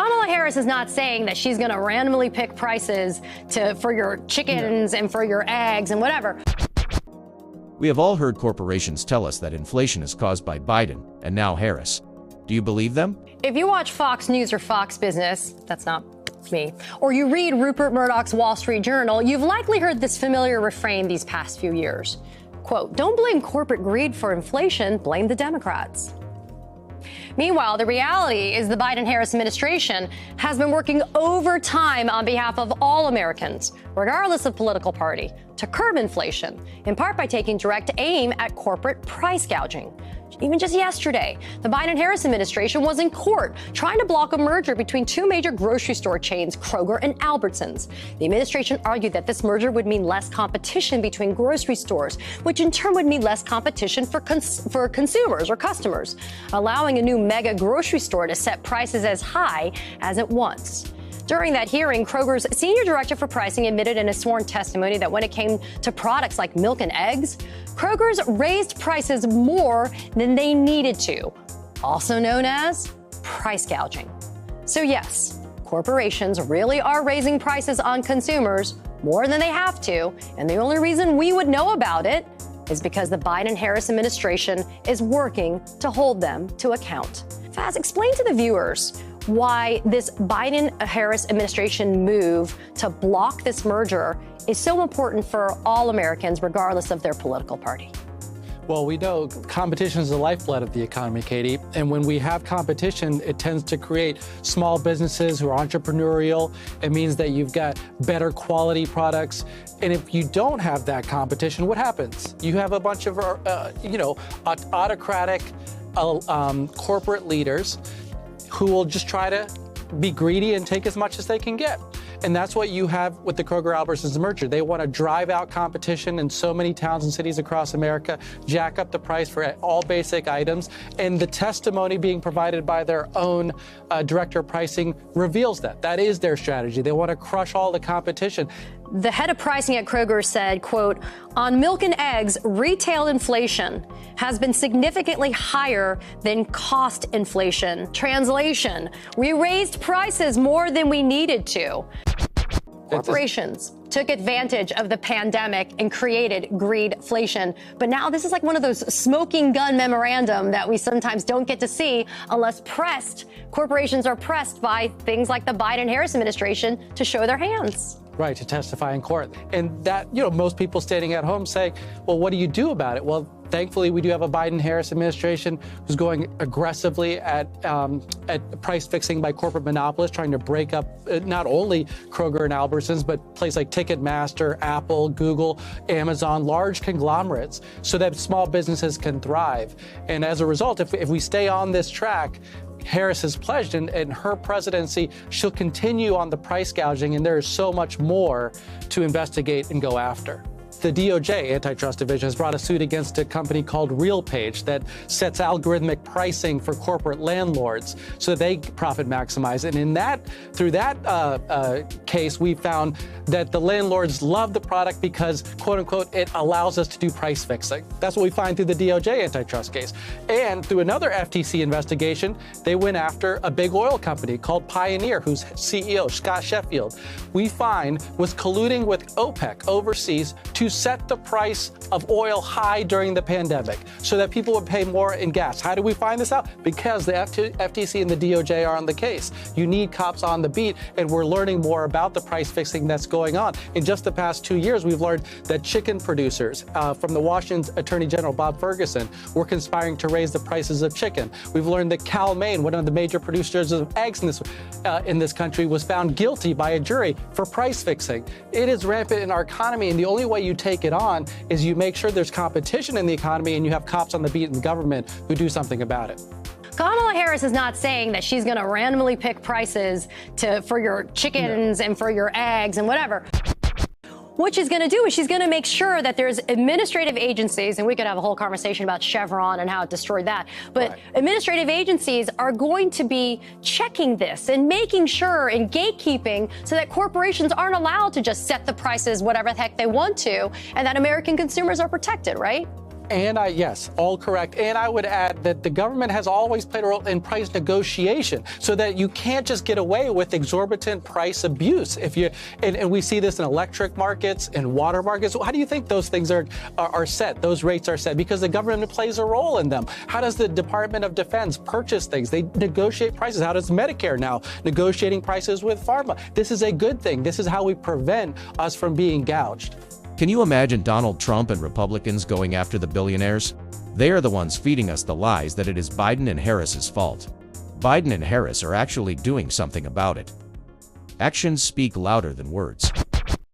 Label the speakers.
Speaker 1: Kamala Harris is not saying that she's going to randomly pick prices for your chickens and for your eggs and whatever.
Speaker 2: We have all heard corporations tell us that inflation is caused by Biden and now Harris. Do you believe them?
Speaker 1: If you watch Fox News or Fox Business, that's not me, or you read Rupert Murdoch's Wall Street Journal, you've likely heard this familiar refrain these past few years. Quote, "Don't blame corporate greed for inflation, blame the Democrats." Meanwhile, the reality is the Biden-Harris administration has been working overtime on behalf of all Americans, regardless of political party, to curb inflation, in part by taking direct aim at corporate price gouging. Even just yesterday, the Biden-Harris administration was in court trying to block a merger between two major grocery store chains, Kroger and Albertsons. The administration argued that this merger would mean less competition between grocery stores, which in turn would mean less competition for consumers or customers, allowing a new mega grocery store to set prices as high as it wants. During that hearing, Kroger's senior director for pricing admitted in a sworn testimony that when it came to products like milk and eggs, Kroger's raised prices more than they needed to, also known as price gouging. So yes, corporations really are raising prices on consumers more than they have to, and the only reason we would know about it is because the Biden-Harris administration is working to hold them to account. Faz, explain to the viewers why this Biden-Harris administration move to block this merger is so important for all Americans, regardless of their political party.
Speaker 3: Well, we know competition is the lifeblood of the economy, Katie. And when we have competition, it tends to create small businesses who are entrepreneurial. It means that you've got better quality products. And if you don't have that competition, what happens? You have a bunch of, autocratic corporate leaders who will just try to be greedy and take as much as they can get. And that's what you have with the Kroger-Albertsons merger. They want to drive out competition in so many towns and cities across America, jack up the price for all basic items. And the testimony being provided by their own director of pricing reveals that. That is their strategy. They want to crush all the competition.
Speaker 1: The head of pricing at Kroger said, quote, "On milk and eggs, retail inflation has been significantly higher than cost inflation. Translation, we raised prices more than we needed to." Corporations took advantage of the pandemic and created greedflation. But now this is like one of those smoking gun memorandum that we sometimes don't get to see unless pressed. Corporations are pressed by things like the Biden-Harris administration to show their hands.
Speaker 3: Right, to testify in court. And that, most people standing at home say, well, what do you do about it? Well, thankfully, we do have a Biden-Harris administration who's going aggressively at price fixing by corporate monopolists, trying to break up not only Kroger and Albertsons, but places like Ticketmaster, Apple, Google, Amazon, large conglomerates, so that small businesses can thrive. And as a result, if we stay on this track, Harris has pledged in her presidency, she'll continue on the price gouging, and there is so much more to investigate and go after. The DOJ Antitrust Division has brought a suit against a company called RealPage that sets algorithmic pricing for corporate landlords so they profit maximize. And through that case, we found that the landlords love the product because, quote unquote, it allows us to do price fixing. That's what we find through the DOJ antitrust case. And through another FTC investigation, they went after a big oil company called Pioneer, whose CEO, Scott Sheffield, we find was colluding with OPEC overseas to set the price of oil high during the pandemic so that people would pay more in gas. How do we find this out? Because the FTC and the DOJ are on the case. You need cops on the beat, and we're learning more about the price fixing that's going on. In just the past 2 years, we've learned that chicken producers from the Washington Attorney General Bob Ferguson were conspiring to raise the prices of chicken. We've learned that Cal Maine, one of the major producers of eggs in this country, was found guilty by a jury for price fixing. It is rampant in our economy, and the only way you take it on is you make sure there's competition in the economy and you have cops on the beat in the government who do something about it.
Speaker 1: Kamala Harris is not saying that she's going to randomly pick prices for your chickens and for your eggs and whatever. What she's going to do is she's going to make sure that there's administrative agencies, and we could have a whole conversation about Chevron and how it destroyed that, but administrative agencies are going to be checking this and making sure and gatekeeping so that corporations aren't allowed to just set the prices whatever the heck they want to, and that American consumers are protected, right?
Speaker 3: Yes, all correct. And I would add that the government has always played a role in price negotiation, so that you can't just get away with exorbitant price abuse. And we see this in electric markets and water markets. How do you think those things are set? Those rates are set because the government plays a role in them. How does the Department of Defense purchase things? They negotiate prices. How does Medicare now negotiating prices with pharma? This is a good thing. This is how we prevent us from being gouged.
Speaker 2: Can you imagine Donald Trump and Republicans going after the billionaires? They are the ones feeding us the lies that it is Biden and Harris's fault. Biden and Harris are actually doing something about it. Actions speak louder than words.